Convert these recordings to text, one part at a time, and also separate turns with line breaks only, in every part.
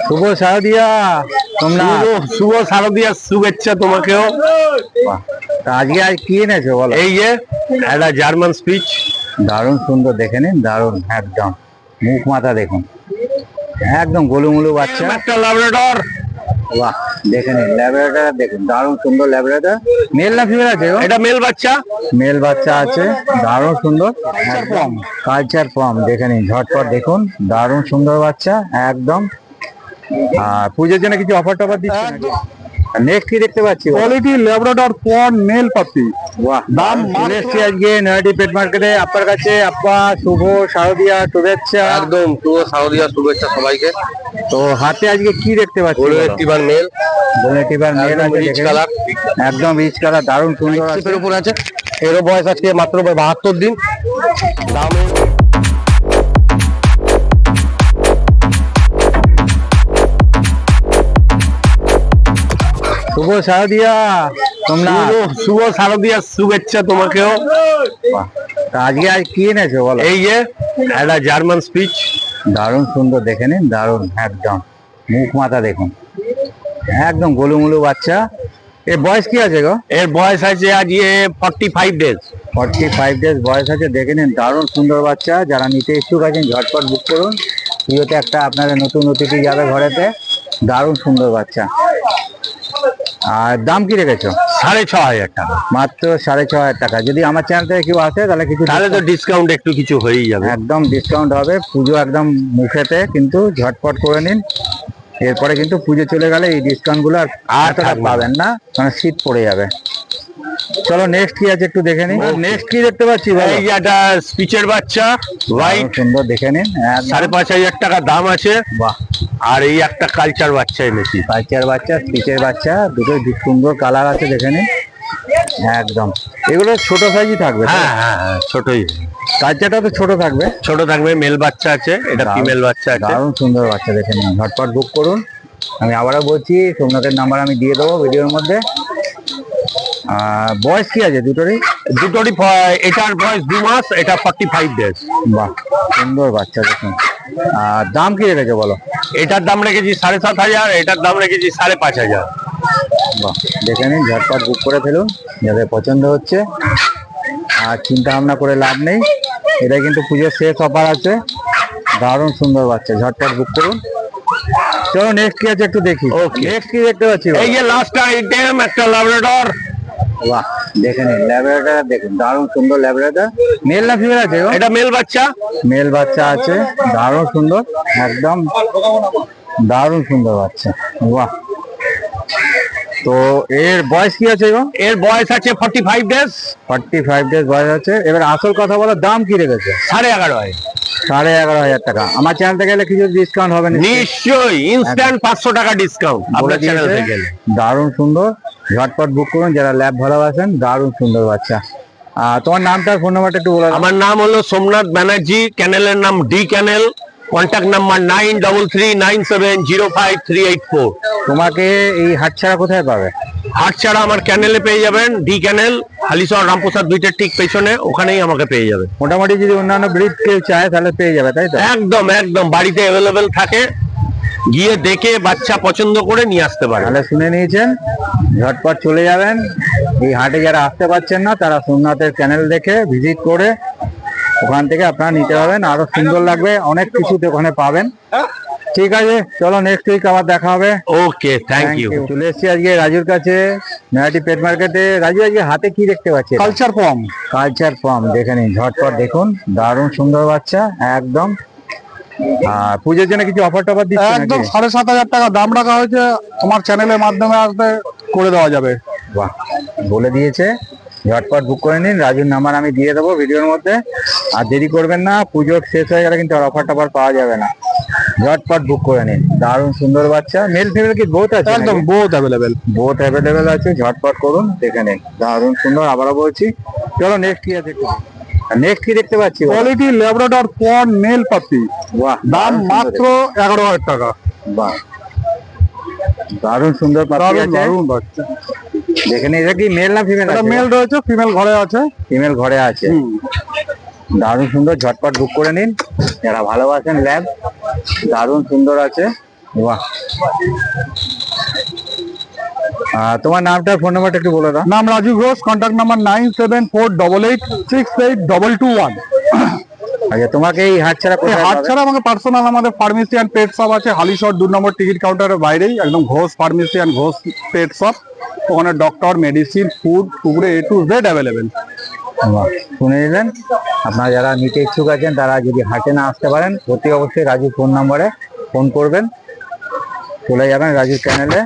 শুভ শারদিয়া। তোমরা
শুভ শারদিয়া শুভেচ্ছা তোমাকেও।
আজকে আজ কি এনেছো বলো?
এই যে একটা জার্মান স্পিচ,
দারুণ সুন্দর, দেখে নিন, দারুণ একদম। মুখ মাথা দেখুন, একদম গোলুমুলু বাচ্চা।
একটা ল্যাব্রাডর।
বাহ, দেখে নিন ল্যাবরেটর দেখুন, দারুণ সুন্দর ল্যাবরেটর। মেল না ফিমেল আছে?
এটা মেল বাচ্চা।
মেল বাচ্চা আছে, দারুণ সুন্দর। কালচার ফর্ম দেখে নিন, ঝটপট দেখুন, দারুণ সুন্দর বাচ্চা একদম। আর পুজোর জন্য কিছু অফার টফার দিচ্ছে? নেক্সট কি দেখতে পাচ্ছি?
কোয়ালিটি ল্যাব্রাডর ফর মেল পাপি।
বাহ, দাম চলে এসছি আজকে নয়াটি পেট মার্কেটে আপনার কাছে। আপা শুভ শারদিয়া শুভেচ্ছা।
একদম শুভ শারদিয়া শুভেচ্ছা সবাইকে।
তো হাতে আজকে কি দেখতে পাচ্ছি?
টিবার মেল,
টিবার মেল আছে,
রিচ কালার,
একদম রিচ কালার, দারুণ সুন্দর আছে।
এর উপর আছে। এরও বয়স আজকে মাত্র 72 দিন। দাম
শুভ শারদিয়া। তোমরা
শুভ শারদিয়া শুভেচ্ছা তোমাকেও।
আজকে আজ কি এনেছো বলো?
এই যে একটা জার্মান স্পিচ,
দারুণ সুন্দর, দেখে নিন, দারুণ একদম। মুখ মাথা দেখুন, একদম গোলুমুলু বাচ্চা। এর বয়স কি আছে গো?
এর বয়স আছে আজকে 45 ডেজ।
45 ডেজ বয়স আছে, দেখে নিন, দারুণ সুন্দর বাচ্চা। যারা নিতে ইচ্ছুক আছেন ঝটপট বুক করুন। পুজোতে একটা আপনাদের নতুন অতিথি যাবে ঘরেতে, দারুণ সুন্দর বাচ্চা। আর দাম কি রেখেছো?
6,500 টাকা।
মাত্র 6,500 টাকা। যদি আমার চ্যানেল থেকে কেউ আসে তাহলে কিছু,
তাহলে তো ডিসকাউন্ট একটু কিছু হয়েই যাবে।
একদম ডিসকাউন্ট হবে। পুজো একদম মুখেতে, কিন্তু ঝটপট করে নিন। এরপরে কিন্তু পুজো চলে গেলে এই ডিসকাউন্ট গুলো আর পাবেন না, কারণ শীত পড়ে যাবে। চলো নেক্সট কি আছে একটু দেখে নিন। নেক্সট কি দেখতে পাচ্ছি?
এই যে একটা স্পিচের বাচ্চা, হোয়াইট,
সুন্দর, দেখে নিন।
5,500 টাকা দাম আছে।
বাহ,
আর এই একটা কালচার বাচ্চা এনেছি।
কালচার বাচ্চা, স্পিচের বাচ্চা, দুটো সুন্দর কালার আছে, দেখে নিন একদম। এগুলো ছোট সাইজই থাকবে?
হ্যাঁ হ্যাঁ হ্যাঁ, ছোটই।
কালচারটা তো ছোট থাকবে।
ছোট থাকবে। মেল বাচ্চা আছে, এটা ফিমেল বাচ্চা আছে।
দারুণ সুন্দর বাচ্চা, দেখে নিন, ঝটপট বুক করুন। আমি আবারও বলছি, সোমনাথের নাম্বার আমি দিয়ে দেবো ভিডিওর মধ্যে। বয়স কি আছে দুটোরই?
এটার বয়স 2 মাস, এটা 45 ডেজ।
বাহ, সুন্দর বাচ্চা দেখুন। দাম কি রেখেছো বলো?
এটার দাম রেখেছি 7,500, এটার দাম রেখেছি 5,500।
বাহ, দেখে নিন, ঝটপট বুক করে ফেলুন যাদের পছন্দ হচ্ছে। আর চিন্তা ভাবনা করে লাভ নেই, এটা কিন্তু পুজোর শেষ অফার আছে। দারুণ সুন্দর বাচ্চা, ঝটপট বুক করুন। চলো নেক্সট কি আছে একটু দেখি। নেক্সট কি দেখতে পাচ্ছি?
এই যে লাস্ট আইটেম, একটা ল্যাব্রাডর।
বাহ, দেখে নিন ল্যাবরেটর দেখুন, দারুণ সুন্দর ল্যাবরেটর। মেল না ফিমেল আছে?
এটা মেল বাচ্চা।
মেল বাচ্চা আছে, দারুণ সুন্দর একদম, দারুণ সুন্দর বাচ্চা। বাহ, তো এর বয়স কি আছে গো?
এর বয়স আছে 45 ডেজ।
45 ডেজ বয়স আছে। এবার আসল কথা বলো, দাম কি রেখেছে?
11,500।
11,500 টাকা। আমার চ্যানেল থেকে গেলে কিছু ডিসকাউন্ট হবে?
নিশ্চয়ই, ইনস্ট্যান্ট 500 টাকা ডিসকাউন্ট আপনার চ্যানেল থেকে গেলে।
দারুণ সুন্দর, ঝটপট বুক করুন যারা ল্যাব ভালোবাসেন। দারুণ সুন্দর বাচ্চা। তোমার নামটা, ফোন নাম্বারটা একটু বলো।
আমার নাম হলো সোমনাথ ব্যানার্জি, চ্যানেলের নাম ডি চ্যানেল। Contact number 9339705384।
তোমাকে এই হাট ছাড়া কোথায় পাবে?
হাট ছাড়া আমার চ্যানেলে পেয়ে যাবেন, ডি চ্যানেল, হালিশহর রামপ্রসাদ দুইটার ঠিক পেছনে, ওখানেই আমাকে পেয়ে যাবে।
মোটামুটি যদি অন্যান্য ব্রিড কেউ চায় তাহলে পেয়ে যাবে, তাই তো?
একদম একদম, বাড়িতে অ্যাভেলেবেল থাকে, গিয়ে দেখে বাচ্চা পছন্দ করে নিয়ে আসতে পারে।
তাহলে শুনে নিয়েছেন, ঝটপট চলে যাবেন। এই হাটে যারা আসতে পারছেন না তারা সোমনাথের চ্যানেল দেখে ভিজিট করে ওখান থেকে আপনারা নিতে পারবেন। আরো সুন্দর লাগবে, অনেক কিছু ওখানে পাবেন। ঠিক আছে, চলো নেক্সট উইক আবার দেখা হবে।
ওকে, থ্যাংক ইউ।
চলে এসেছি আজকে রাজুর কাছে, নয়াটি পেট মার্কেটে। রাজু, আজকে হাতে কি দেখতে পাচ্ছি?
Culture form.
কালচার ফর্ম, দেখে নিন, ঝটপট দেখুন, দারুণ সুন্দর বাচ্চা একদম। আর পুজোর জন্য কিছু অফার টফার দিচ্ছে?
একদম 7,500 টাকা দাম রাখা হয়েছে, তোমার চ্যানেলের মাধ্যমে আসবে করে দেওয়া যাবে।
বাহ, বলে দিয়েছে, ঝটপট বুক করে নিন। রাজুর নাম্বার আমি দিয়ে দেবো ভিডিওর মধ্যে। আর দেরি করবেন না, পুজো শেষ হয়ে গেলে কিন্তু আর অফার টফার পাওয়া যাবে না। ঝটপট বুক করে নিন। দারুণ সুন্দর বাচ্চা। মেল ফিমেল কি বোথ আছে?
একদম বোথ অ্যাভেলেবেল।
বোথ অ্যাভেলেবেল আছে, ঝটপট করুন, দেখে নিন, দারুণ সুন্দর। আবারও বলছি, চলো নেক্সট কি আছে। নেক্সট কি দেখতে পাচ্ছি?
কোয়ালিটি ল্যাব্রাডর ফর মেল পাপি।
বাহ,
দাম মাত্র 11,000 টাকা।
বাহ, দারুণ সুন্দর দারুণ বাচ্চা, দেখে নিন। এটা কি মেল না ফিমেল?
এটা মেল রয়েছে, ফিমেল ঘরে আছে।
ফিমেল ঘরে আছে, দারুণ সুন্দর। ঝটপট বুক করে নিন যারা ভালোবাসেন ল্যাব। দারুণ সুন্দর আছে। বাহ, তোমার নামটা ফোন নাম্বারটা একটু বলে দাও।
নাম রাজু ঘোষ, কন্ট্যাক্ট নাম্বার 9748868221।
আচ্ছা, তোমাকে এই হাট ছাড়া
এই
কোথায়
হাট
পাবে?
ছাড়া আমাকে পার্সোনাল আমাদের ফার্মেসি অ্যান্ড পেট শপ আছে হালিশহর 2 নম্বর টিকিট কাউন্টারের বাইরেই, একদম Ghosh pharmacy and Ghosh pet shop. ওখানে ডক্টর, মেডিসিন, ফুড টুকরে A to Z অ্যাভেলেবেল।
বাহ, শুনে নিলেন। আপনারা যারা নিতে ইচ্ছুক আছেন তারা যদি হাটে না আসতে পারেন, অতি অবশ্যই রাজুর ফোন নম্বরে ফোন করবেন, চলে যাবেন রাজুর চ্যানেলে।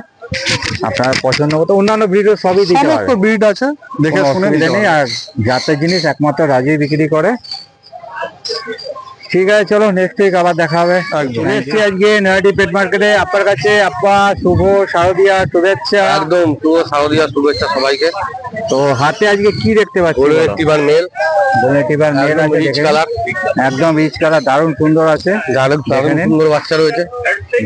আপনার পছন্দ মতো অন্যান্য ভিডিও সবই দিতে
সমস্ত
পারবেন,
ব্রিড আছে, দেখে
কোনো
শুনে
অসুবিধা নেই। আর জাতের জিনিস একমাত্র রাজুই বিক্রি করে। ঠিক আছে, চলো নেক্সট উইক আবার দেখা হবে। চলে এসছি আজকে নয়াটি পেট মার্কেটে। আপনার কাছে আপা শুভ শারদিয়া শুভেচ্ছা।
একদম শুভ শারদীয়া শুভেচ্ছা সবাইকে।
তো হাতে আজকে কি দেখতে পাচ্ছি?
Golden retriever male,
golden retriever male আছে,
রিচ
দেখে
কালার,
একদম রিচ কালার, দারুণ সুন্দর আছে,
দারুণ
দেখে নিন।
সুন্দর বাচ্চা রয়েছে।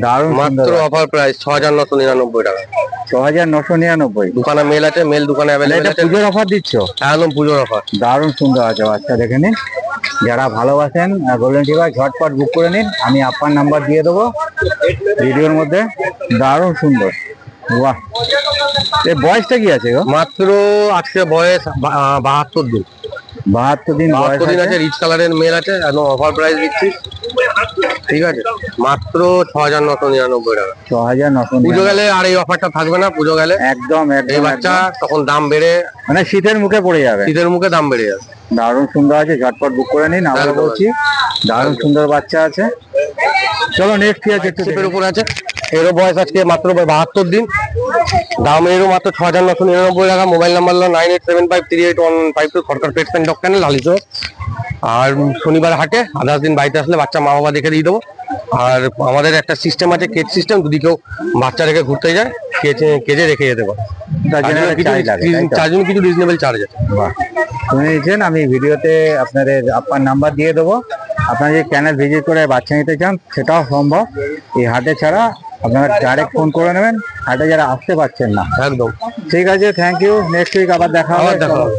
দারুণ
মাত্র
সুন্দর।
অফার প্রাইস 6999 টাকা।
6999।
দোকানে মেল আছে, মেল দোকানে অ্যাভেলেবেল
এটা
আছে।
পুজোর অফার দিচ্ছ?
একদম পুজোর অফার।
দারুণ সুন্দর আছে বাচ্চা, দেখে নিন। যারা ভালোবাসেন গোল্ডেন রিট্রিভার ঝটপট বুক করে নিন, আমি আপনার নাম্বার দিয়ে দেবো ভিডিওর মধ্যে। দারুণ সুন্দর। বাহ, এই বয়সটা কি আছে গো?
মাত্র আজকে বয়স 72 দিন।
72 দিন বয়স
72 দিন আছে।
আছে।
রিচ কালারের মেল আছে, একদম অফার প্রাইস দিচ্ছি। ঠিক আছে, মাত্র 6999 টাকা।
6999।
পুজো গেলে আর এই অফারটা থাকবে না। পুজো গেলে
একদম
এই
একদম
বাচ্চা
একদম।
তখন দাম বেড়ে,
মানে শীতের মুখে পড়ে যাবে।
শীতের মুখে দাম বেড়ে যাবে।
দারুণ সুন্দর আছে, ঝটপট বুক করে নিন। আমরা
একদম।
বলছি দারুণ সুন্দর বাচ্চা আছে। চলো নেক্সট কি আছে একটু দেখে
শেপের উপর আছে। এরও বয়স আজকে মাত্র 72 দিন। দাম এরও মাত্র 6999 টাকা। মোবাইল নাম্বার হলো 9875381552, সরকার পেটস এন্ড ডগ ক্যানেল, হালিশহর। আর শনিবার হাটে, আদার্স দিন বাড়িতে আসলে বাচ্চা মা বাবা দেখে দিয়ে দেবো। আর আমাদের একটা সিস্টেম আছে, কেজ সিস্টেম। যদি কেউ বাচ্চা রেখে ঘুরতে যায়, কেজে রেখে যেতে পারে।
তার জন্য একটা চার্জ লাগে, তাই তো?
চার জন্য কিছু রিজনেবল চার্জ আছে।
বাহ, শুনে নিয়েছেন। আমি ভিডিওতে আপনাদের আপনার নাম্বার দিয়ে দেবো। আপনারা যদি চ্যানেল ভিজিট করে বাচ্চা নিতে চান সেটাও সম্ভব। এই হাটে ছাড়া আপনারা ডাইরেক্ট ফোন করে নেবেন, হাটে যারা আসতে পারছেন না।
একদম।
ঠিক আছে, থ্যাংক ইউ। নেক্সট উইক আবার দেখা
আবার
হবে।
দেখা হবে।